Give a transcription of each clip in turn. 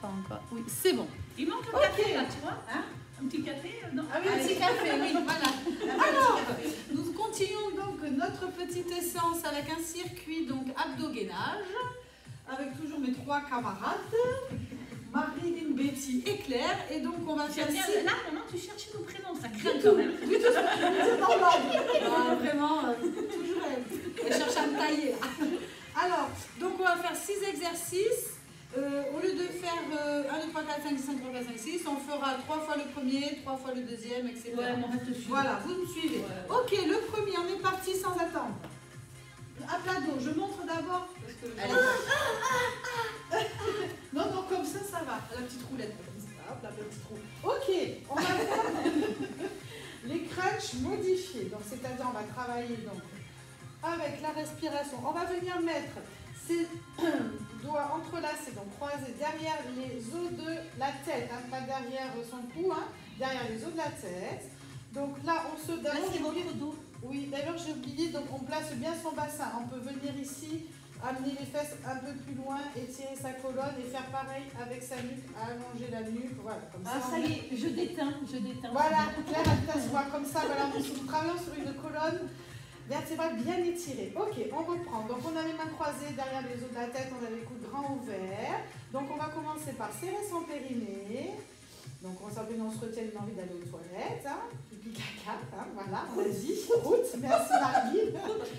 pas encore. Oui, c'est bon. Il manque un café là, tu vois, hein? Un petit café, non? Ah oui, un petit café, oui, voilà. Alors, nous continuons donc notre petite séance avec un circuit donc abdo-gainage, avec toujours mes 3 camarades, Marilyn, Betty et Claire. Et donc on va faire... Là, maintenant, tu cherches nos prénoms, ça craint quand même. C'est normal. Ah, vraiment, toujours elle cherche à me tailler. Alors, donc on va faire 6 exercices. Au lieu de faire 1, 2, 3, 4, 5, 6, 7, 3, 4, 5, 6, on fera 3 fois le premier, 3 fois le deuxième, etc. Ouais, on va te suivre. Voilà, vous me suivez. Ouais. Ok, le premier, on est parti sans attendre. À plat dos, je montre d'abord. Non, non, comme ça va. La petite roulette, comme ça. Hop, la petite roue. Ok, on va faire les crunchs modifiés. Donc, c'est-à-dire, on va travailler donc, avec la respiration. On va venir mettre ses doigts entrelacés, donc croisés derrière les os de la tête, hein, pas derrière son cou, hein, derrière les os de la tête. Donc là, on se... Là, c'est votre dos. Oui, d'ailleurs, j'ai oublié, donc on place bien son bassin. On peut venir ici, amener les fesses un peu plus loin, étirer sa colonne et faire pareil avec sa nuque, allonger la nuque. Voilà, comme ça. Ah, ça y est, je déteins. Voilà, Claire, elle t'assoit comme ça. Voilà, nous travaillons sur une colonne vertébrale bien étirée. Ok, on reprend. Donc, on a les mains croisées derrière les os de la tête, on a les coudes grands ouverts. Donc, on va commencer par serrer son périnée. Donc, on se retient une envie d'aller aux toilettes, hein, pipi caca, hein, voilà, on a dit, route, merci Marie.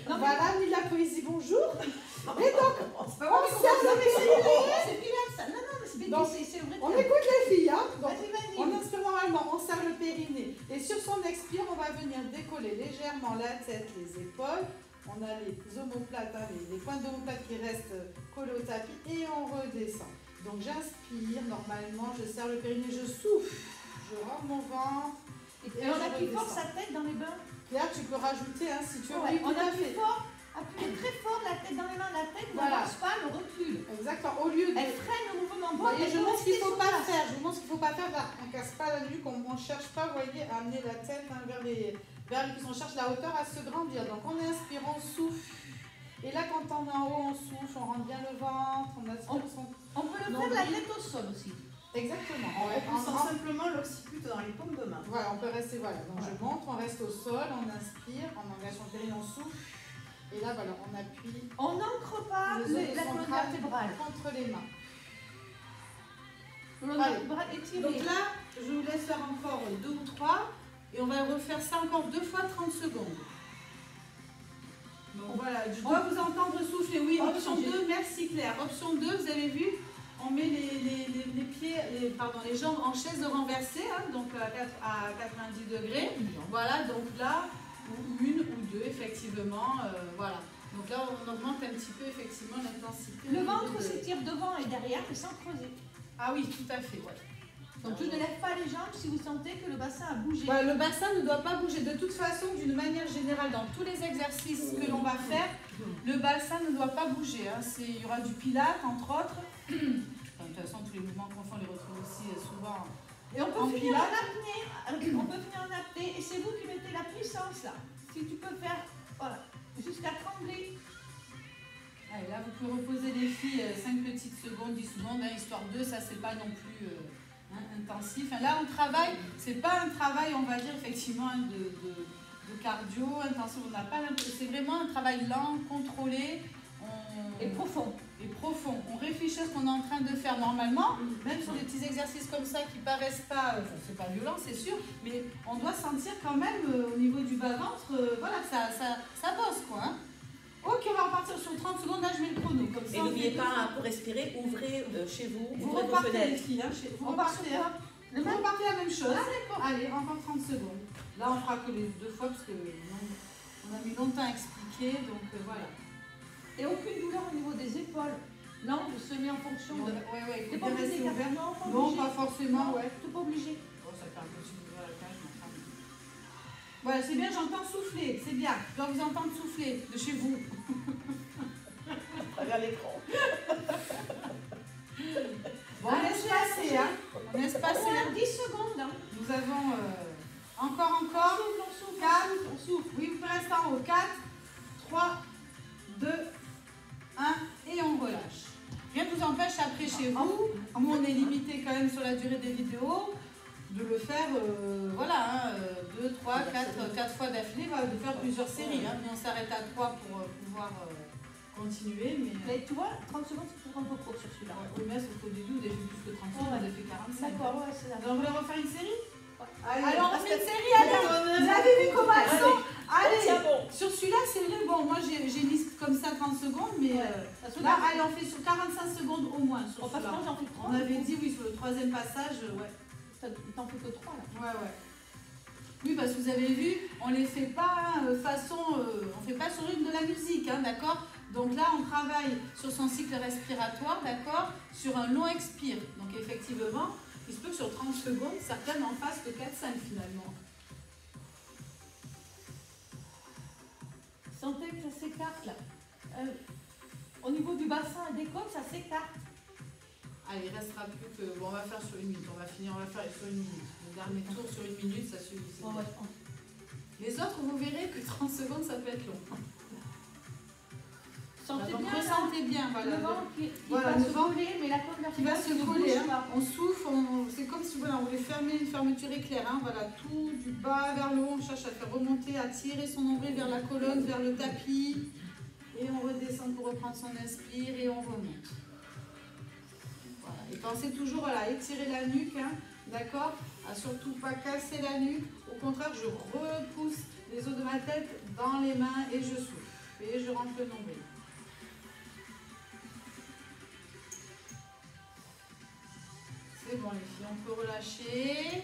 Voilà, nuit de la poésie, bonjour. Et donc, on serre le périnée. C'est pilates, ça. Non, mais c'est bien, c'est vrai. On écoute les filles, hein. Donc, vas-y. on inspire normalement, on serre le périnée. Et sur son expire, on va venir décoller légèrement la tête, les épaules. On a les omoplates, hein, les points d'omoplate qui restent collés au tapis et on redescend. Donc j'inspire, normalement, je serre le périnée, je souffle, je rends mon ventre. Et on appuie fort sa tête dans les bains. Là, tu peux rajouter, hein, si tu veux. Ouais, on appuie fort, appuyez très fort la tête dans les mains, la tête ne marche pas, le recul. Exactement, au lieu de... Elle freine le mouvement. Vous voyez, je vous montre ce qu'il ne faut pas faire, je vous montre ce qu'il ne faut pas faire, là, on ne casse pas la nuque, on ne cherche pas, vous voyez, à amener la tête hein, vers les cuisses, on cherche la hauteur à se grandir. Donc on inspire, on souffle. Et là, quand on est en haut, on souffle, on rentre bien le ventre, on aspire son... On peut le faire la tête au sol aussi. Exactement. On sent simplement l'occiput dans les paumes de main. Voilà, on peut rester, voilà. Donc je monte, on reste au sol, on inspire, on engage son périnée, on souffle. Et là, voilà, on appuie. On n'ancre pas la colonne vertébrale contre les mains. Colonne vertébrale étirée. Donc là, je vous laisse faire encore 2 ou 3. Et on va refaire ça encore 2 fois 30 secondes. Donc voilà, je dois vous entendre souffler. Oui, option 2, merci Claire. Option 2, vous avez vu, on met les pieds, les jambes en chaise renversée, hein, donc à 90 degrés. Voilà, donc là, une ou deux, effectivement, voilà. Donc là, on augmente un petit peu, effectivement, l'intensité. Le ventre s'étire devant et derrière, mais sans creuser. Ah oui, tout à fait, ouais. Donc je ne lève pas les jambes si vous sentez que le bassin a bougé. Voilà, le bassin ne doit pas bouger. De toute façon, d'une manière générale, dans tous les exercices que l'on va faire, le bassin ne doit pas bouger. Hein. Il y aura du pilate, entre autres. De toute façon, tous les mouvements qu'on fait, on les retrouve aussi souvent. Et on peut finir en apnée. On peut finir en apnée. Et c'est vous qui mettez la puissance là. Si tu peux faire, voilà, jusqu'à trembler. Allez, là, vous pouvez reposer les filles 5 petites secondes, 10 secondes, hein, histoire de ça, c'est pas non plus intensif. Hein, là, on travaille, c'est pas un travail, on va dire, effectivement, de cardio, intensif, on n'a pas l'impression, c'est vraiment un travail lent, contrôlé. Et profond. Et profond. On réfléchit à ce qu'on est en train de faire normalement, même sur des petits exercices comme ça qui paraissent pas, c'est pas violent, c'est sûr, mais on doit sentir quand même au niveau du bas-ventre, voilà, ça bosse, quoi. Hein. Ok, on va repartir sur 30 secondes. Là, je mets le chrono. Comme ça, et n'oubliez pas, pour respirer, ouvrez chez vous, ouvrez vos repartez les fenêtres. filles. Hein, vous repartez la même chose. Allez, encore 30 secondes. Là, on fera que les 2 fois parce que on a mis longtemps à expliquer. Donc, voilà. Et aucune douleur au niveau des épaules. L'angle se met en fonction de... Ouais, t'es pas obligé de faire. Non, pas forcément, non, ouais. T'es pas obligé. Oh, ça fait un petit peu à la cage, mais enfin... Voilà, c'est bien, j'entends souffler, c'est bien. Je dois vous entendre souffler de chez vous. À travers l'écran. Bon, on laisse passer, hein. On laisse passer. On a 10 secondes. Hein. Nous avons encore. On souffle. 4, on souffle. Oui, vous pouvez rester en haut. 4, 3, 2, 1 et on relâche. Rien ne vous empêche après chez vous. Nous, on est limité quand même sur la durée des vidéos, de le faire, voilà, 2, 3, 4 fois d'affilée, de faire plusieurs séries. Hein. Mais on s'arrête à 3 pour pouvoir continuer. Mais tu vois, 30 secondes, c'est toujours un peu court sur celui-là. Oui, mais sauf qu'au début, on a fait plus que 30 secondes, on a fait 45. D'accord, ouais, c'est là. Donc, on voulait refaire une série? Allez, alors, on fait une série, allez. Vous avez vu comment elles sont? Allez, sur celui-là, c'est vrai. Bon, moi, j'ai mis comme ça 30 secondes, mais là, allez, on fait sur 45 secondes au moins. Sur parce que moi, j'en fais 3. on avait dit, oui, sur le 3e passage, ouais. T'en fais que 3, là. Ouais. Oui, parce que vous avez vu, on les fait pas on fait pas sur rythme de la musique, hein, d'accord? Donc là, on travaille sur son cycle respiratoire, d'accord? Sur un long expire. Donc effectivement, il se peut que sur 30 secondes, certaines en fassent que 4-5 finalement. Sentez que ça s'écarte là. Au niveau du bassin et des côtes, ça s'écarte. Allez, il restera plus que... Bon, on va faire sur 1 minute. On va faire sur 1 minute. Le dernier tour sur 1 minute, ça suffit. Bon, ouais. Les autres, vous verrez que 30 secondes, ça peut être long. Sentez donc bien, ressentez bien. Voilà, le ventre qui voilà, va se coller, mais la côte qui va se coller. Hein. Pas. On souffle, c'est comme si voilà, on voulait fermer une fermeture éclair. Hein. Voilà, tout du bas vers le haut, on cherche à faire remonter, à tirer son nombril vers la colonne, vers le tapis. Et on redescend pour reprendre son inspire et on remonte. Voilà. Et pensez toujours à étirer la nuque, hein, d'accord? À surtout pas casser la nuque. Au contraire, je repousse les os de ma tête dans les mains et je souffle. Et je rentre le nombril. C'est bon les filles, on peut relâcher.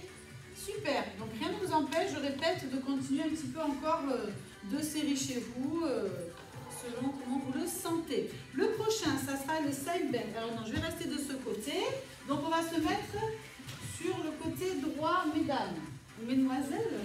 Super, donc rien ne vous empêche, je répète, de continuer un petit peu encore 2 séries chez vous, selon comment vous le sentez. Le prochain, ça sera le side bend. Alors non, je vais rester de ce côté. Donc on va se mettre sur le côté droit, mesdames. Mesdemoiselles.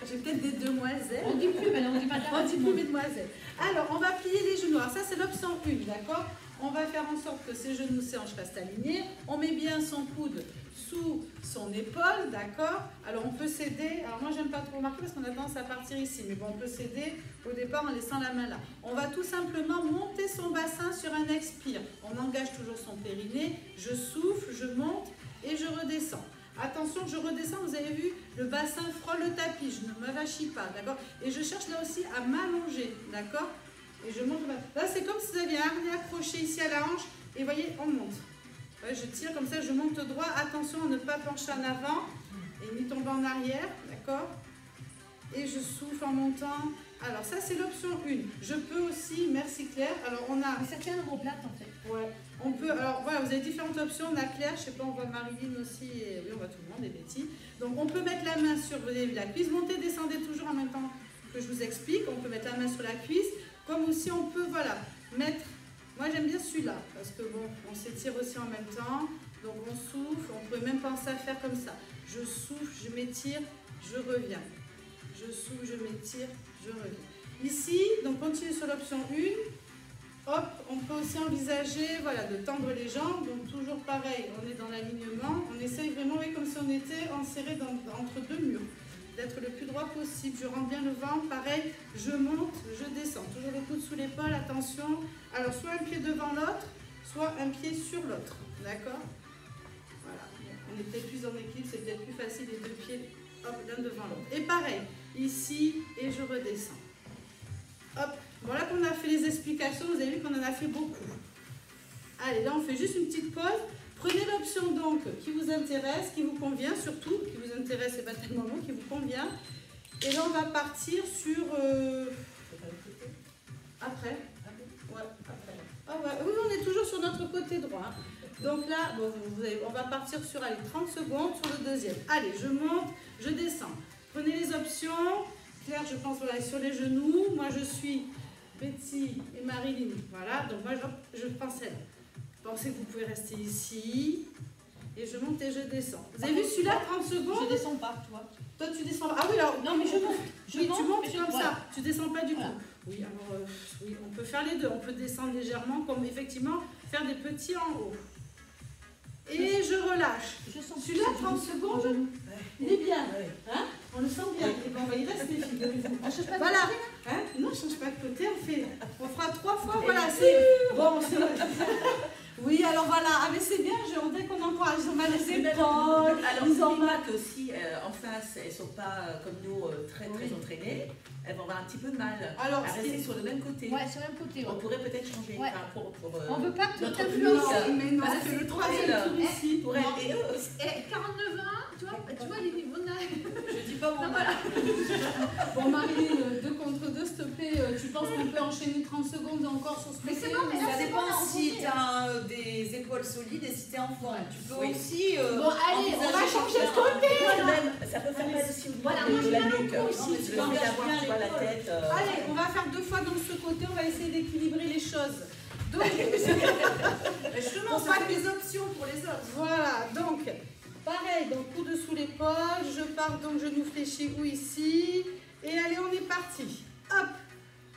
J'ai peut-être des demoiselles. On dit plus, mais on dit madame. On dit plus mesdemoiselles. Alors, on va plier les genoux. Alors ça, c'est l'option 1, d'accord? On va faire en sorte que ses genoux, ses hanches restent alignés. On met bien son coude sous son épaule, d'accord? Alors, on peut s'aider. Alors, moi, j'aime pas trop marquer parce qu'on a tendance à partir ici. Mais bon, on peut s'aider au départ en laissant la main là. On va tout simplement monter son bassin sur un expire. On engage toujours son périnée. Je souffle, je monte et je redescends. Attention, je redescends, vous avez vu, le bassin frôle le tapis, je ne m'avachis pas, d'accord? Et je cherche là aussi à m'allonger, d'accord? Et je monte. Là, c'est comme si vous aviez un harnais accroché ici à la hanche, et vous voyez, on monte. Ouais, je tire comme ça, je monte droit. Attention à ne pas pencher en avant et ni tomber en arrière, d'accord? Et je souffle en montant. Alors, ça, c'est l'option 1. Je peux aussi, merci Claire, alors on a... Mais ça tient l'omoplate en fait. Ouais. On peut, alors voilà, vous avez différentes options. On a Claire, je sais pas, on voit Marilyn aussi, et oui, on voit tout le monde, et Betty. Donc on peut mettre la main sur la cuisse, monter, descendez toujours en même temps que je vous explique. On peut mettre la main sur la cuisse, comme aussi on peut, voilà, mettre. Moi j'aime bien celui-là, parce que bon, on s'étire aussi en même temps. Donc on souffle, on peut même penser à faire comme ça. Je souffle, je m'étire, je reviens. Je souffle, je m'étire, je reviens. Ici, donc continuez sur l'option 1. Hop, on peut aussi envisager voilà, de tendre les jambes, donc toujours pareil, on est dans l'alignement, on essaye vraiment, oui, comme si on était enserré entre 2 murs, d'être le plus droit possible, je rentre bien le ventre, pareil, je monte, je descends, toujours le coude sous l'épaule, attention, alors soit un pied devant l'autre, soit un pied sur l'autre, d'accord? Voilà, on est peut-être plus en équilibre, c'est peut-être plus facile les 2 pieds, hop, l'un devant l'autre, et pareil, ici, et je redescends, hop. Voilà qu'on a fait les explications, vous avez vu qu'on en a fait beaucoup. Allez, là on fait juste une petite pause. Prenez l'option donc qui vous intéresse, qui vous convient surtout, qui vous intéresse et pas tellement long, qui vous convient. Et là on va partir sur... Après. Ouais, après. Ah ouais. Oui, on est toujours sur notre côté droit. Donc là, bon, on va partir sur 30 secondes sur le deuxième. Allez, je monte, je descends. Prenez les options. Claire, je pense, voilà, sur les genoux. Moi je suis... Betty et Marilyn, voilà, donc moi je pense elle. Pensez que vous pouvez rester ici, et je monte et je descends. Vous avez vu celui-là, 30 secondes? Je descends pas, tu vois. Toi tu descends pas. Ah oui, alors, non mais je monte. Tu montes comme voilà. ça, tu descends pas du voilà. tout. Oui, alors, oui, on peut faire les deux, on peut descendre légèrement, comme effectivement, faire des petits en haut. Et je relâche. Celui-là, 30 secondes, il est bien. Hein? On le sent bien. Et ben, on va y rester, figurez-vous. Voilà. Hein? Non, je ne change pas de côté. On fera 3 fois. Voilà, c'est bon. Oui, alors voilà, ah, mais c'est bien, on dirait qu'on encourage, ils ont mal les épaules, Alors, ils ont n'oublie mal. pas que si en face, elles ne sont pas comme nous très entraînées, elles vont avoir un petit peu de mal Alors, à rester sur le même côté. Ouais, sur le même côté. On pourrait peut-être changer. Ouais. Enfin, On veut pas tout notre influencer. public, Mais non, parce que c'est c'est le pour troisième elle. tour ici. Pour elle et eux. Et 49 ans, tu vois les niveaux d'âge. Je dis pas mon Non, mal. Bon, Marie, 2 contre 2, s'il te plaît, tu penses qu'on peut enchaîner 30 secondes encore sur ce Mais côté c'est bon, mais là, Ça c'est bon, dépend on si continue. tu as des épaules solides et si tu es en forme. Tu peux Oui. aussi. Bon, allez, on va changer de côté. Ça peut faire mal aussi au Voilà, niveau moi, de je la viens nuque. beaucoup aussi. Non, mais tu Tu dois engages avoir, bien tu vois, la l'épaule. tête. Allez, on va faire 2 fois dans ce côté, on va essayer d'équilibrer les choses. Donc, Justement, ça fait des options pour les autres. voilà, donc, pareil, donc coude sous l'épaule, je pars donc genou fléchi ou ici, et allez, on est parti. Hop,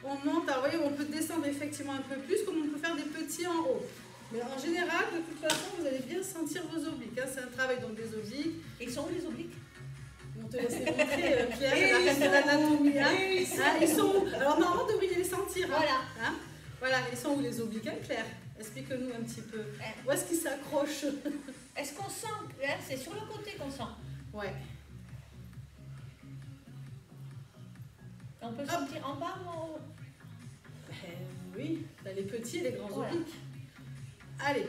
on monte, alors vous voyez, on peut descendre effectivement un peu plus, comme on peut faire des petits en haut. Mais en général, de toute façon, vous allez bien sentir vos obliques, hein. C'est un travail donc des obliques. Et ils sont où les obliques? On te laisse les montrer, Pierre, la reine de l'anatomie. Hein. Ils sont où? Alors normalement, vous devriez les sentir. Hein. Voilà. Hein, voilà, ils sont où les obliques, hein, Claire? Explique-nous un petit peu. Où est-ce qu'ils s'accrochent? Est-ce qu'on sent, hein, c'est sur le côté qu'on sent. Ouais. On peut sentir en bas ou en haut. Oui, t'as les petits et les grands Voilà. obliques. Allez,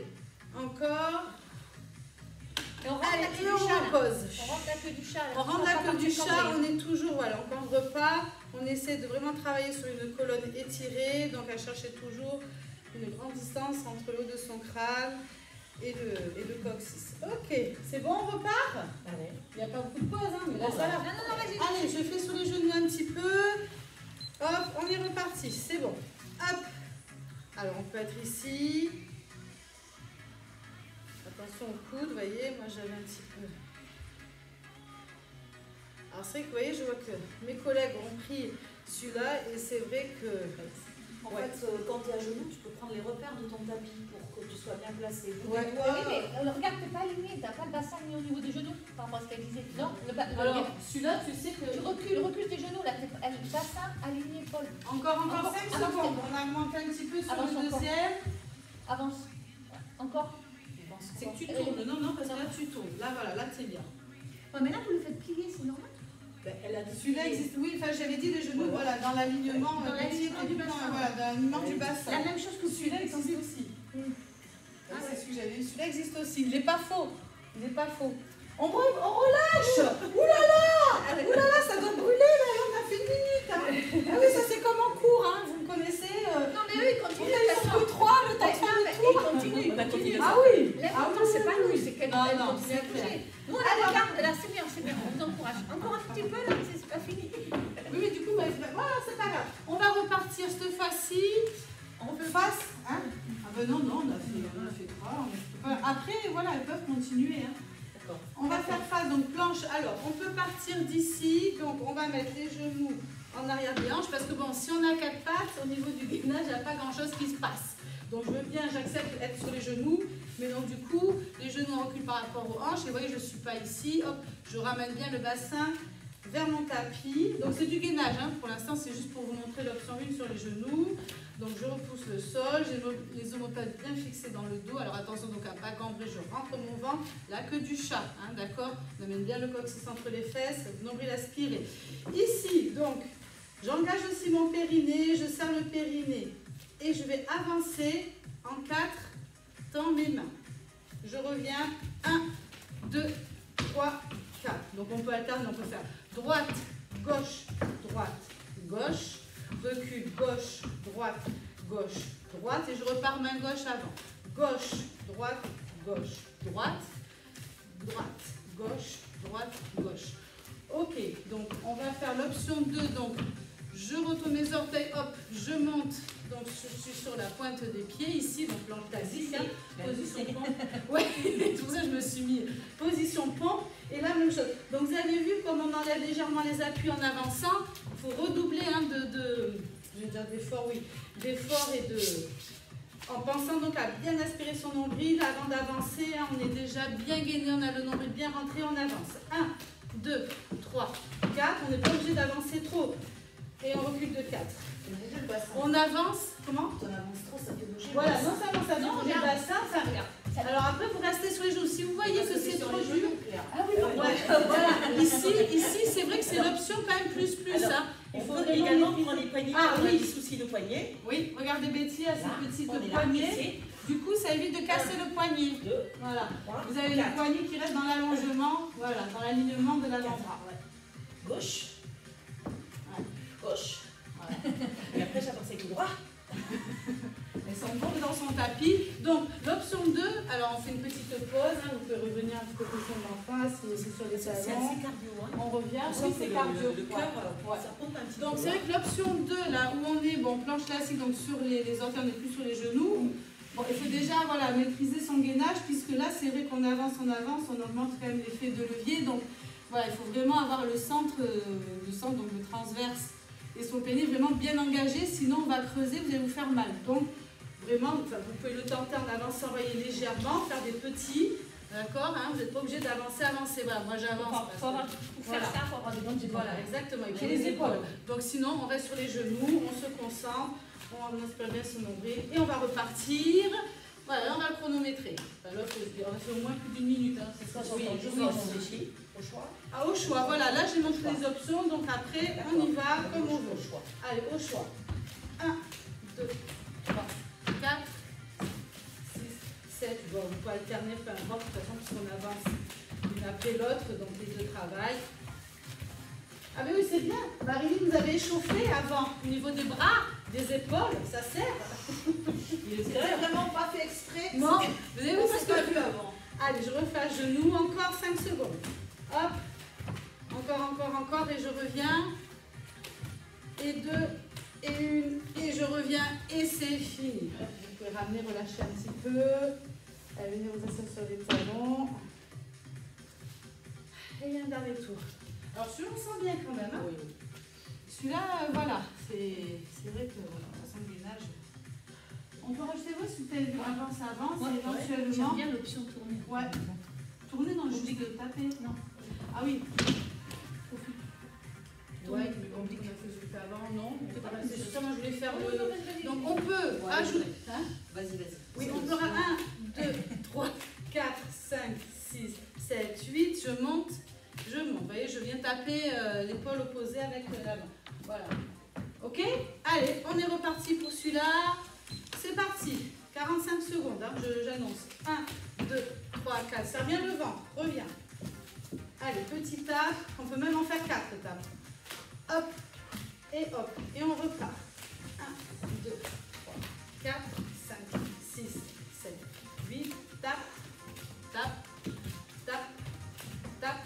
encore. Et on rentre Allez, la queue et du on chat. Là. repose. On rentre la queue du chat. Là. On rentre va la pas queue du partir chat, cambré. on est toujours, voilà, on cambre pas. On essaie de vraiment travailler sur une colonne étirée, donc à chercher toujours une grande distance entre le haut de son crâne et le coccyx. Ok, c'est bon, on repart? Allez. Il n'y a pas beaucoup de pause, hein, mais là ça va. Non, vas-y. Allez, je fais sur les genoux un petit peu. Hop, on est reparti, c'est bon. Hop. Alors, on peut être ici. Attention au coude, vous voyez, moi j'avais un petit peu. Alors, c'est vrai que, vous voyez, je vois que mes collègues ont pris celui-là et c'est vrai que. En fait, quand tu es à genoux, tu peux prendre les repères de ton tapis pour que tu sois bien placé. Ouais. Oui, mais regarde, t'es pas aligné, t'as pas le bassin mis au niveau des genoux, par rapport à ce qu'elle disait. Non, Alors, celui-là, tu sais que. tu recule tes genoux, là, le bassin aligné, Paul. Encore Encore, 5 avance, secondes. On a augmenté un petit peu sur Avance le encore. deuxième. Avance. Encore. C'est que tu tournes. Non, non, parce que là, tu tournes. Là, voilà, là, c'est bien. Ouais, mais là, vous le faites plier, c'est normal. Ben, elle a dit Celui-là existe, oui, enfin j'avais dit les genoux, voilà, dans l'alignement Dans l'alignement du bassin. Voilà, dans l'alignement du bassin. La même chose que Celui-là existe aussi. Ah, c'est celui que j'avais vu. Celui-là existe aussi. Il n'est pas faux. Il n'est pas faux. On relâche. Ouh là là, ça doit brûler là. On a fait une minute. Hein. Ah oui, ça c'est comme en cours, hein. Vous me connaissez. Non, mais eux, ils On continuent. a eu un peu 3, le temps de faire le tour. Ils continuent, On va continuer. Ah oui. L'important, c'est pas nous, c'est qu'elle Non, elle non, continue à c'est clair. bouger. Nous, on la regarde, là, c'est bien, on vous encourage. Encore un petit peu, là, c'est pas fini. Oui, mais du coup, voilà, c'est pas grave. On va repartir cette fois-ci. On fait face. Hein. Ah ben non, non, on a fait 3. Après, voilà, elles peuvent continuer. Hein. D'accord. On va faire face, donc planche. Alors, on peut partir d'ici. Donc, on va mettre les genoux en arrière des hanches. Parce que bon, si on a 4 pattes, au niveau du gainage, il n'y a pas grand-chose qui se passe. Donc, je veux bien, j'accepte d'être sur les genoux. Mais donc, du coup, les genoux reculent par rapport aux hanches. Et vous voyez, je ne suis pas ici. Hop, je ramène bien le bassin vers mon tapis. Donc, c'est du gainage. Hein. Pour l'instant, c'est juste pour vous montrer l'option 1 sur les genoux. Donc, je repousse le sol. J'ai les omoplates bien fixées dans le dos. Alors, attention donc à ne pas cambrer. Je rentre mon ventre. La queue du chat. Hein, d'accord? On amène bien le coccyx entre les fesses. Nombril aspiré. Ici, donc, j'engage aussi mon périnée. Je serre le périnée. Et je vais avancer en 4 dans mes mains. Je reviens. 1, 2, 3, 4. Donc, on peut alterner. On peut faire droite, gauche, droite, gauche. Recul, gauche, droite, gauche, droite. Et je repars main gauche avant. Gauche, droite, gauche, droite, droite, gauche, droite, gauche. Ok, donc on va faire l'option 2. Donc, je retourne mes orteils, hop, je monte. Donc, je suis sur la pointe des pieds ici, donc planche classique. Hein, position pompe. Oui, c'est pour ça que je me suis mis position pompe. Et là, même chose. Donc, vous avez vu comme on enlève légèrement les appuis en avançant. Il faut redoubler hein, je vais dire d'effort, oui, d'effort et de... En pensant donc à bien aspirer son nombril avant d'avancer. Hein, on est déjà bien gainé, on a le nombril bien rentré, on avance. 1, 2, 3, 4. On n'est pas obligé d'avancer trop. Et on recule de 4. Bouger le bassin. On avance, comment? T'en avances trop, ça fait bouger. Voilà, non seulement ça fait Non, bouger le regarde. bassin, ça regarde. Alors après, vous restez sur les genoux. Si vous voyez que c'est trop dur, Ah oui, ouais, voilà. Ici, c'est vrai que c'est l'option quand même plus. Alors, Hein. Il On faut peut également vraiment prendre les poignets Ah, quand on a oui. des soucis de poignet. Oui, regardez Betty, elle a Là, ses petites on est là, poignets. ici. Du coup, ça évite de casser le poignet. 2, Voilà. 3, Vous avez le poignet qui reste dans l'allongement, voilà, dans l'alignement de l'avant-bras. Ouais. Gauche. Gauche. Voilà. Et après, j'attends ses coups droits. Elles sont tombées dans son tapis. Donc, l'option 2, alors on fait une petite pause. Hein, vous pouvez revenir un petit peu plus en face, si c'est sur les C'est talons. assez cardio. Hein. On revient. On sent Oui, que c'est cardio. le cœur, Ouais. ça pompe un petit Donc, peu. c'est vrai que l'option 2, là où on est, bon, planche classique, donc sur les orteils, on n'est plus sur les genoux. Bon, il faut déjà voilà, maîtriser son gainage, puisque là, c'est vrai qu'on avance, on augmente quand même l'effet de levier. Donc, voilà, il faut vraiment avoir le centre, donc le transverse et son pénis vraiment bien engagé, sinon on va creuser, vous allez vous faire mal. Donc, vraiment, enfin, vous pouvez le tenter en avançant, voyez, légèrement, faire des petits, d'accord, hein, vous n'êtes pas obligé d'avancer. Voilà, moi j'avance. Pour faire ça, il faut avoir des bonnes épaules. Voilà, exactement. Et puis J'ai les épaules. Donc sinon, on reste sur les genoux, on se concentre, on inspire bien son nombril et on va repartir. Voilà, on va le chronométrer. Enfin, là, on a fait au moins plus d'une minute. Hein, c'est ça, Oui, je oui, on réfléchit au choix. Ah, au choix, voilà, là j'ai montré les options, donc après on y va comme on veut. Au choix. Allez, au choix. 1, 2, 3, 4, 6, 7. Bon, on peut alterner, peu importe, de toute façon, puisqu'on avance l'une après l'autre, donc les deux travaillent. Ah mais oui, c'est bien. Marie-Line nous avait échauffé avant, au niveau des bras, des épaules, ça sert. C'est vraiment pas fait exprès. Non, vous avez vu On parce s'est pas que... vu avant. Allez, je refais à genoux, encore 5 secondes. Hop, encore, et je reviens. Et 2, et 1, et je reviens, et c'est fini. Vous pouvez ramener, relâcher un petit peu. Allez, venez vous asseoir sur les talons. Et un dernier tour. Alors celui-là, on sent bien quand même. Hein. Oui. Celui-là, voilà, c'est vrai que, voilà, de toute façon, le gainage... On peut rajouter, oui, s'il vous plaît, avance, et éventuellement... J'aime bien l'option tournée. Ouais. Tourner dans le juste de taper. Non. Ah oui. Tourner. Ouais, mais on dit qu'on a fait juste avant, non. C'est justement, je voulais faire Non, le... non, vas-y. Donc on peut Ouais, ajouter... Hein Vas-y. oui, on fera 1, 2, 3, 4, 5, 6, 7, 8. Je monte. Vous voyez, je viens taper l'épaule opposée avec la main. Voilà. Ok? Allez, on est reparti pour celui-là. C'est parti. 45 secondes, hein, j'annonce. 1, 2, 3, 4. Serre bien le ventre. Reviens. Allez, petit tap. On peut même en faire 4 tapes. Hop. Et hop. Et on repart. 1, 2, 3, 4, 5, 6, 7, 8. Tap. Tap. Tap. Tap.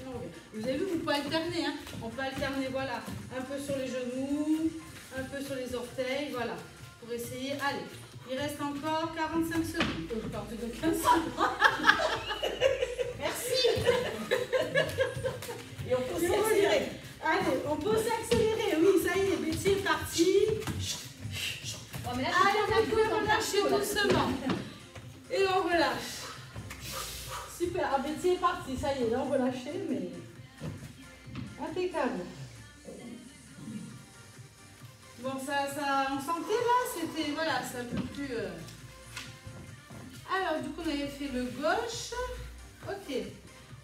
Et on revient. Vous avez vu, vous pouvez alterner. Hein. On peut alterner, voilà. Un peu sur les genoux. Un peu sur les orteils. Voilà. Pour essayer. Allez. Il reste encore 45 secondes. Je parle de 15 secondes. Merci. Et on peut aussi C'est bon, accélérer. Allez, on peut s'accélérer. Oui, ça y est, Betty est partie. Oh, mais là, Allez, on peut relâcher doucement. Et on relâche. Super, ah, Betty est partie. Ça y est, là on relâcher, mais impeccable. Bon, ça, on sentait là, c'était, voilà, c'est un peu plus... Alors, du coup, on avait fait le gauche. Ok.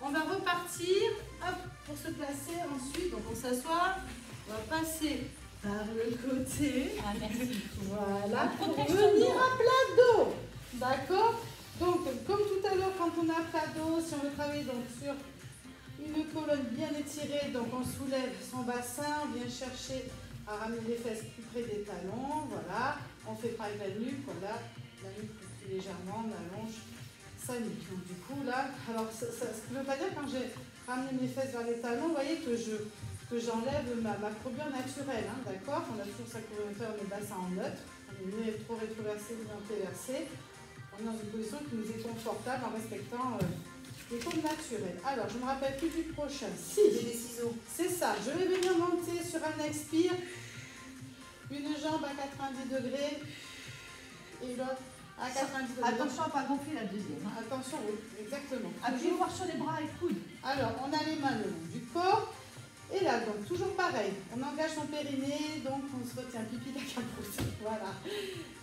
On va repartir, hop, pour se placer ensuite. Donc, on s'assoit. On va passer par le côté. Ah, merci. Voilà, pour Protection venir d'eau. à plat dos. D'accord? Donc, comme tout à l'heure, quand on a plat dos, si on veut travailler donc, sur une colonne bien étirée, donc on soulève son bassin, on vient chercher à ramener les fesses plus près des talons. Voilà, on fait pareil la nuque, voilà, la nuque plus légèrement, on allonge sa nuque. Donc, du coup, là, alors, ce qui ne veut pas dire quand j'ai ramené mes fesses vers les talons, vous voyez que j'enlève ma courbure naturelle, hein, d'accord? On a toujours sa courbure naturelle, le bassin en neutre. On est mieux trop rétroversé ou antéversé. On est dans une position qui nous est confortable en respectant les courbes naturelles. Alors, je ne me rappelle plus du prochain. Si, J'ai des ciseaux. c'est ça. Je vais venir monter sur un expire. Une jambe à 90 degrés et l'autre à 90 degrés. Attention à pas gonfler la deuxième. Hein. Attention, oui, exactement. Appuyez voir sur les bras et coudes. Alors, on a les mains le long du corps Et là, donc, toujours pareil, on engage son périnée, donc on se retient pipi, caca, pouce. Voilà.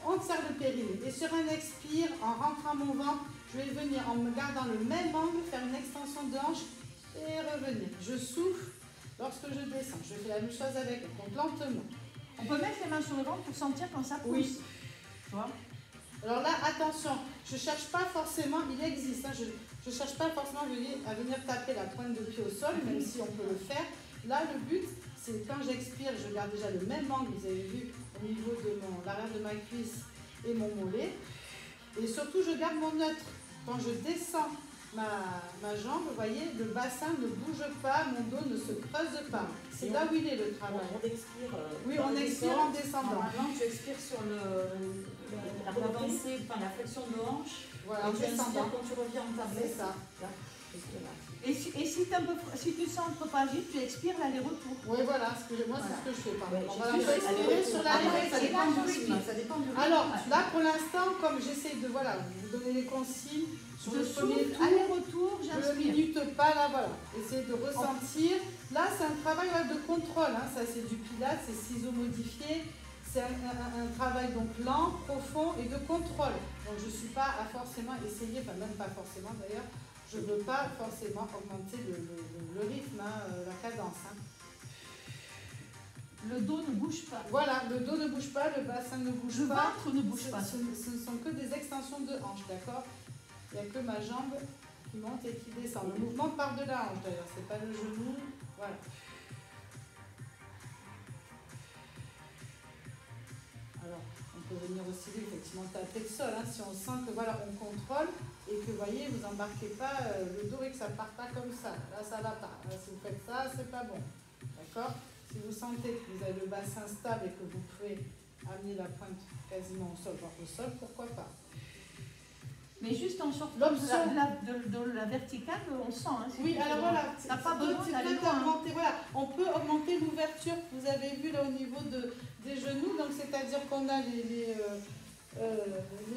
On serre le périnée. Et sur un expire, en rentrant mon ventre, je vais venir en me gardant le même angle, faire une extension de hanche et revenir. Je souffle lorsque je descends. Je fais la même chose avec elle, donc lentement. On peut mettre les mains sur le ventre pour sentir quand ça pousse. Oui. Tu vois? Alors là, attention, je ne cherche pas forcément, il existe, hein, je ne cherche pas forcément à venir taper la pointe de pied au sol, même si on peut le faire. Là, le but, c'est quand j'expire, je garde déjà le même angle, vous avez vu, au niveau de l'arrière de ma cuisse et mon mollet. Et surtout, je garde mon neutre. Quand je descends ma jambe, vous voyez, le bassin ne bouge pas, mon dos ne se creuse pas. C'est là où il est le travail. On expire. Oui, on expire en descendant. Maintenant, tu expires sur l'avancée, enfin la flexion de hanche. Voilà, en et tu inspires descendant. quand tu reviens en tablette. C'est ça. Là, jusque là. Et si tu sens un peu fragile, tu expires l'aller-retour. Oui, voilà, moi c'est ce que je fais. Par exemple. On va J'expire expirer sur la Après, lèvre. ça dépend du rythme. Ça dépend du rythme. Alors, là pour l'instant, comme j'essaie de vous donner les consignes sur Je le premier souffle, tour, aller-retour, je ne j'inspire. minute pas là, voilà. Essayez de ressentir. Là, c'est un travail de contrôle. Hein. Ça, c'est du pilates, c'est ciseaux modifiés. C'est un travail donc lent, profond et de contrôle. Donc, je ne suis pas à forcément essayer, enfin même pas forcément d'ailleurs, je ne veux pas forcément augmenter le rythme, hein, la cadence. Hein. Le dos ne bouge pas. Voilà, le dos ne bouge pas, le bassin ne bouge Le pas. ventre ne bouge pas. Ce ne sont que des extensions de hanche, d'accord? Il n'y a que ma jambe qui monte et qui descend. Le mouvement part de la hanche d'ailleurs, c'est pas le genou. Voilà. Alors, on peut venir aussi effectivement taper le sol, hein, si on sent que voilà, on contrôle et que vous voyez, vous embarquez pas le dos et que ça part pas comme ça. Là, ça va pas. Là, si vous faites ça, c'est pas bon. D'accord? Si vous sentez que vous avez le bassin stable et que vous pouvez amener la pointe quasiment au sol, voire au sol, pourquoi pas? Mais juste en sortant de la verticale, on sent. Hein, oui, alors voilà, t'as pas besoin d'aller loin. augmenter, voilà, on peut augmenter l'ouverture que vous avez vu là au niveau des genoux, donc c'est-à-dire qu'on a les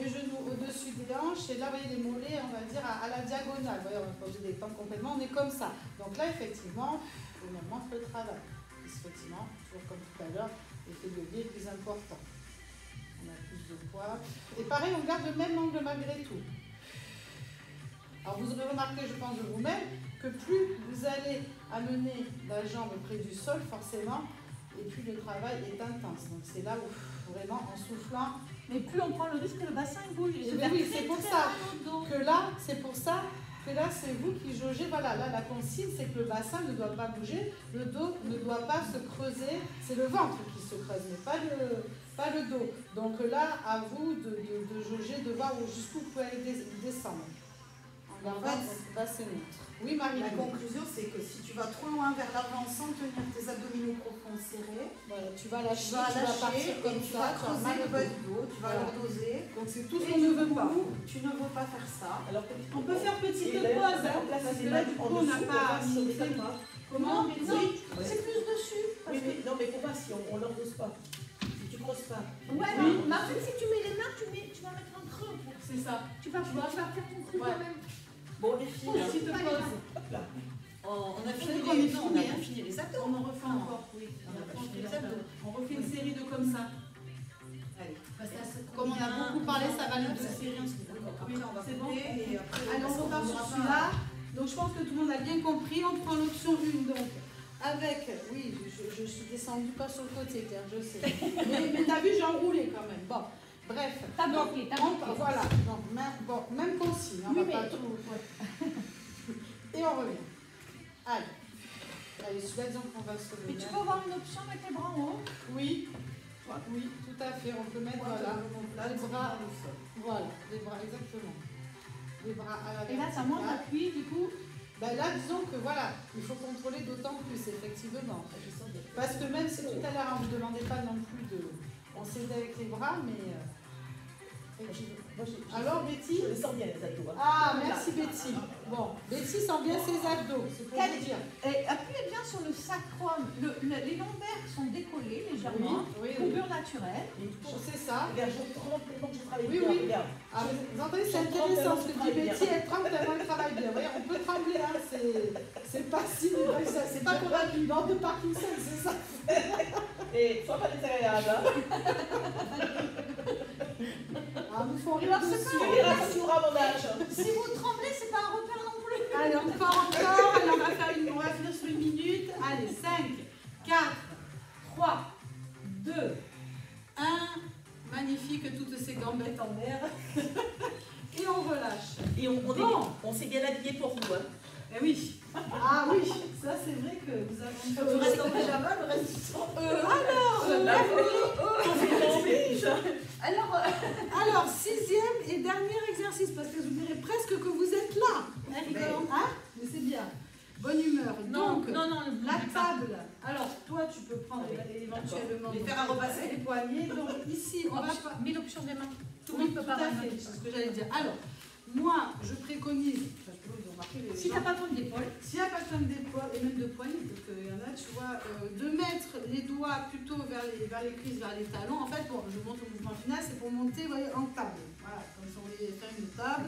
genoux au-dessus des hanches et là, vous voyez les mollets, on va dire à la diagonale. Vous voyez, on va pas obligé de les tendre complètement, on est comme ça. Donc là, effectivement, on augmente le travail. Effectivement, toujours comme tout à l'heure, l'effet de levier est plus important. On a plus de poids. Et pareil, on garde le même angle malgré tout. Alors vous aurez remarqué, je pense de vous-même, que plus vous allez amener la jambe près du sol, forcément, et plus le travail est intense. Donc c'est là où vraiment en soufflant. Mais plus on prend le risque que le bassin bouge. Oui, c'est pour ça que là, c'est vous qui jaugez. Voilà, là la consigne, c'est que le bassin ne doit pas bouger, le dos ne doit pas se creuser. C'est le ventre qui se creuse, mais pas le dos. Donc là, à vous de jauger, de voir jusqu'où vous pouvez aller descendre. En gardant votre bassin neutre. Oui, Marie. La conclusion, c'est que si tu vas trop loin vers l'avant sans tenir tes abdominaux profonds serrés, voilà, tu vas lâcher, tu vas partir comme tu vas ça, creuser le bas du dos, tu vas l'ordoser. Donc c'est tout ce Et qu'on ne veut pas. Tu ne veux pas faire ça. Alors, On peut faire petite pause, hein, parce que là, du coup, on n'a pas mis fait. Comment? Non, c'est plus dessus. Oui, mais non, mais pour moi, si on n'endose pas, si tu creuses pas. Ouais, Oui. mais en fait, si tu mets les mains, tu vas mettre un creux. C'est ça. Tu vas faire ton truc Ouais. toi-même. Bon, les filles, Petite pause. on a On fini est les, non, on fini, a hein. pas fini les abdos. On en refait encore, oui. On a pas fini les abdos. On refait une série de comme ça. Allez. Comme on a beaucoup parlé, ça va nous Après, on va C'est bon. couper et après, Allez, on repart sur aura celui-là. Donc je pense que tout le monde a bien compris. On prend l'option 1. Donc avec, oui, je suis descendue pas sur le côté, car je sais. mais t'as vu, j'ai enroulé quand même. Bon, bref. T'as Donc, bloqué, voilà. Donc, même consigne. On Oui, va mais- pas tout. Et on revient. Allez. Allez, celui-là, disons qu'on va se Mais lever. tu peux avoir une option avec les bras en haut. Oui. Oui, tout à fait. On peut mettre, voilà. Les bras. Voilà, les bras, exactement. Les bras à la Et là, t'as moins verticale. d'appui, du coup. Ben là, disons que voilà, il faut contrôler d'autant plus, effectivement. Parce que même si tout à l'heure, on ne vous demandait pas non plus de... On s'aidait avec les bras, mais... Alors, Betty? Je les sens bien, les abdos. Hein. Ah, merci Betty. Bon, Betty sent bien ses abdos, c'est pour vous dire. Et appuyez bien sur le sacrum. Les lombaires sont décollés légèrement. Oui, oui, Courbure naturel. C'est ça. Regarde, je tremble tellement que je travaille Oui, bien. oui. Regarde. Ah, vous entendez, c'est intéressant ce que dit Betty, elle tremble tellement elle travaille bien. Vous voyez, on peut trembler, hein, c'est pas si, c'est pas qu'on a une bande de Parkinson, c'est ça. Et sois pas désagréable. Hein. Ah, vous font rire Alors, c'est dessus. Tu verras quand tu auras mon âge. Si vous tremblez, c'est pas un repère non plus. Allez, encore. Allez, on va finir sur 1 minute. Allez, 5, 4, 3, 2, 1. Magnifique, toutes ces gambettes en l'air. Et on relâche. Et on Bon. s'est bien habillé pour vous. Hein. Eh oui. Ah oui, ça c'est vrai que vous avez... Tu restes en pyjama le reste du temps. Alors, 6e et dernier exercice, parce que je vous dirais presque que vous êtes là. Hein? Mais c'est bien. Bonne humeur. Donc, la table. Alors, toi, tu peux prendre éventuellement Les faire à repasser. les poignets. Donc, ici, on va pas... Mais l'option des mains. Tout le Oui, monde peut tout pas à avoir fait, c'est ce que j'allais dire. Alors, moi, je préconise... Enfin, je peux vous remarquer les Si gens. t'as pas besoin d'épaule, S'il n'y a pas besoin d'épaule et même de poignets, parce qu'il y en a, tu vois, de mettre les doigts plutôt vers les cuisses, vers les talons. En fait, bon, je vous montre le mouvement final, c'est pour monter, vous voyez, en table. Voilà, comme si on voulait faire une table.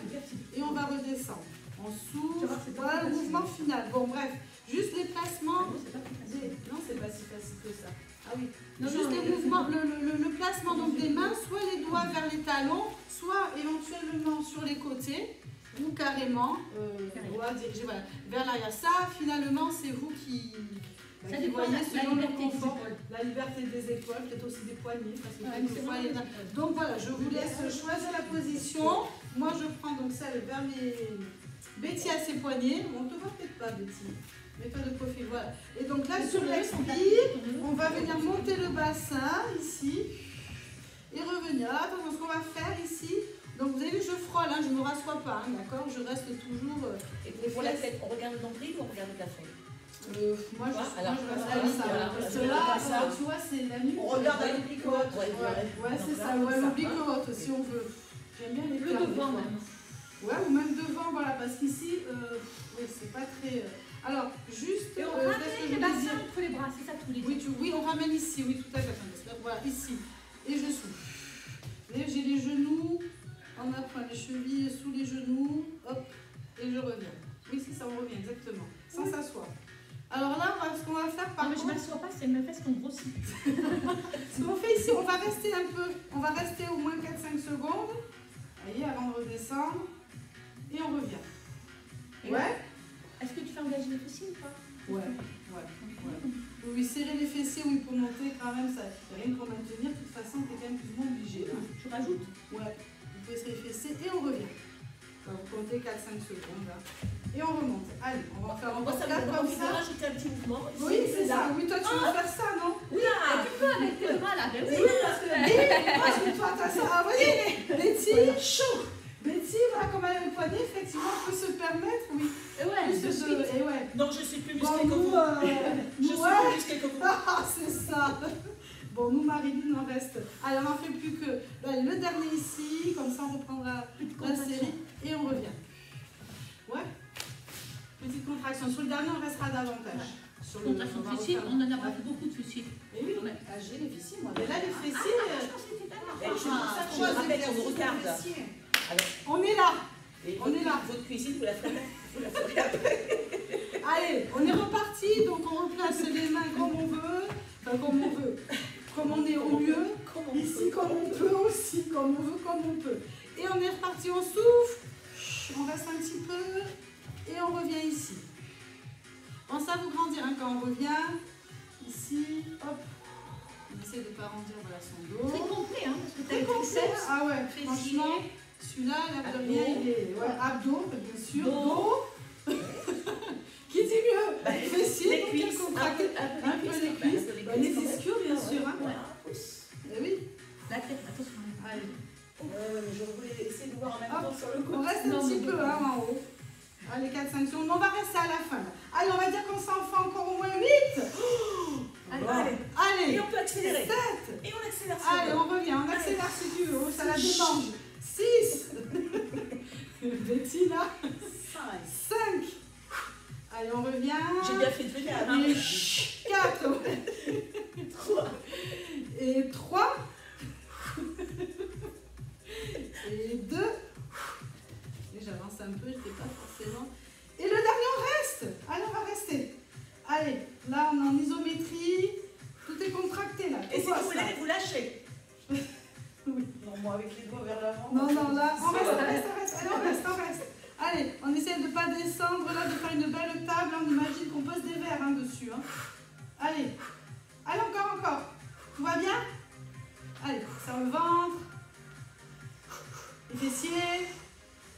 Et on va redescendre. On souffle, voilà le mouvement final. Bon, bref, juste les placements. Non, c'est pas si facile que ça. Ah oui. Juste les mouvements, le placement donc des mains, soit les doigts vers les talons, soit éventuellement sur les côtés, ou carrément, doigts dirigés voilà, vers l'arrière. Ça, finalement, c'est vous qui ça qui dépend voyez de la selon le liberté des confort. épaules. La liberté des épaules, peut-être aussi des poignets, parce que Ouais, quelquefois, il y en a. Donc voilà, je vous laisse choisir la position. Moi, je prends donc celle vers mes... Betty à ses poignets. On ne te voit peut-être pas, Betty. Mets-toi de profil, voilà. Et donc là, sur l'expire, on va venir monter le bassin, ici. Et revenir. Alors, attention, ce qu'on va faire ici... Donc vous avez vu, je frôle, hein, je ne me rassois pas, hein, d'accord? Je reste toujours... Et pour la tête, on regarde le nombril ou on regarde le plafond? Moi, je reste voilà, comme ça. voilà, Parce que voilà, là, comme ça. tu vois, c'est la nuque. On regarde à l'oblique haute. Ouais, c'est ça, ouais, l'oblique haute, si on veut. J'aime bien les Le termes, devant des fois. même. Ouais, ou même devant, voilà, parce qu'ici, oui, c'est pas très... Alors, juste... Et on qu'est-ce que ramène je les voulais bassins dire entre les bras, c'est ça tous les Oui, deux. oui, on ramène ici, oui, tout à fait. Attendez, voilà, ici. Et je souffle. Vous voyez, j'ai les genoux, en appuyant les chevilles sous les genoux, hop, et je reviens. Oui, c'est ça, on revient, exactement, sans s'asseoir. Alors là, ce qu'on va faire par Non, mais je contre... m'assois pas, c'est mes fesses qu'on grossit. Ce qu'on fait ici, on va rester un peu, on va rester au moins 4-5 secondes, voyez, avant de redescendre, et on revient. Ouais. Est-ce que tu fais engager les fessiers ou pas? Ouais. Oui, serrer les fessiers, oui, pour monter quand même, ça, rien que pour maintenir, de toute façon, t'es quand même plus ou moins obligé. Hein. Tu rajoutes? Ouais, vous pouvez serrer les fessiers et on revient. Alors, vous comptez 4-5 secondes, là. Et on remonte. Allez, on va en faire Moi, encore ça 4 me comme donne ça. rajouter un petit mouvement. Oui, c'est ça. Oui, toi, tu veux faire ça, non? Oula! Tu peux avec tes bras là, ben oui. Parce que toi, t'as ça. Ah, vous voyez, Betty, chaud. Betty, voilà, comme elle a le poignet, effectivement, on peut se permettre, oui. Et ouais, Plus de de... suite. Et ouais. Non, je suis plus Bon, musclée que nous, vous. Je suis ouais. plus musclée que vous. Ah, c'est ça. Bon, nous, Marie-Lune, on reste. Allez, on n'en fait plus que le dernier ici, comme ça, on reprendra la série et on revient. Ouais. Petite contraction. Sur le dernier, on restera davantage. Sur le Contraction on va fessier, refaire- on en a pas beaucoup de fessiers. Et oui, Ouais. ah, j'ai les fessiers, moi. Mais là, les fessiers. Et c'est pour ça que je me rappelle qu'on nous regarde. Alors, On est là. et On est là. Votre cuisine, vous la ferez après. Allez, on est reparti. Donc, on replace les mains comme on veut. Enfin, comme on veut. Comme on est au mieux. Ici, comme on peut aussi. Comme on veut, comme on peut. Et on est reparti. On souffle. On reste un petit peu. Et on revient ici. Pensez à vous grandir hein, quand on revient. Ici, hop. On essaie de ne pas rendir voilà, son dos. Très complet, hein, parce que t'as Très les complet. triceps. Ah ouais, fessiers. franchement, celui-là, l'abdomen, il est... Ouais, abdos, bien sûr. Dos. Qui dit mieux Les fessiers, donc il cuisses, contracte un peu les cuisses. Les ischios, bien sûr. Hein. Ouais, un pouce. Eh oui. La tête, attention. Allez. Mais je voulais essayer de voir en même Hop. temps sur le On côté. reste un petit peu hein, en haut. Allez, 4-5 secondes. On va rester à la fin. Là. Allez, on va dire qu'on s'en fait encore au moins 8. Allez. Allez. Et on peut accélérer. 7. Et on accélère. Allez, on revient. On accélère si tu veux. Ça la démange. 6. Betty, là. 5. Allez, on revient. J'ai bien fait de venir. Et 4. 3. Et Et 3. Et 2. Et j'avance un peu, je ne sais pas forcément. Et le dernier, on reste. Allez, on va rester. Allez, là, on est en isométrie. Tout est contracté, là. Et si vous voulez, vous lâchez. Oui. Non, moi avec les doigts vers l'avant. Non, là, on reste. Allez, on reste. Allez, on essaie de ne pas descendre, là, de faire une belle table. On imagine qu'on pose des verres dessus. Hein. Allez, encore. Tout va bien? Allez, serre le ventre. Les fessiers.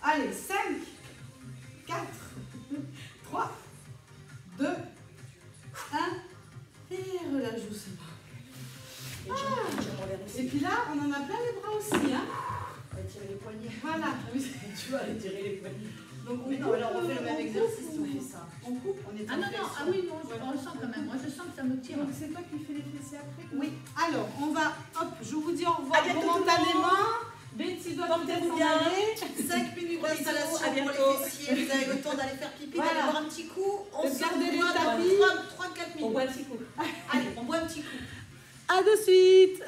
Allez, 5, 4, 3, 2, 1. Et relâche doucement. Et puis là, on en a plein les bras aussi. Hein. On va tirer les poignets. Voilà. Tu vas aller tirer les poignets. Donc, Mais non, alors on fait le même exercice, on fait ça. On coupe, on est Ah non, non, ah oui, non, je ressens quand même. Moi, je sens que ça me tire. Donc c'est toi qui fais les fessiers après? Oui. Alors, on va, hop, je vous dis au revoir À bientôt, momentanément. Betty doit Portez-vous peut-être bien. s'en aller. 5 minutes d'installation à pour bientôt. les fessiers. Vous avez le temps d'aller faire pipi, Voilà. d'aller boire un petit coup. On De se garder les revoit tapis. dans 3-4 On minutes. boit un petit coup. Allez, on boit un petit coup. À de suite.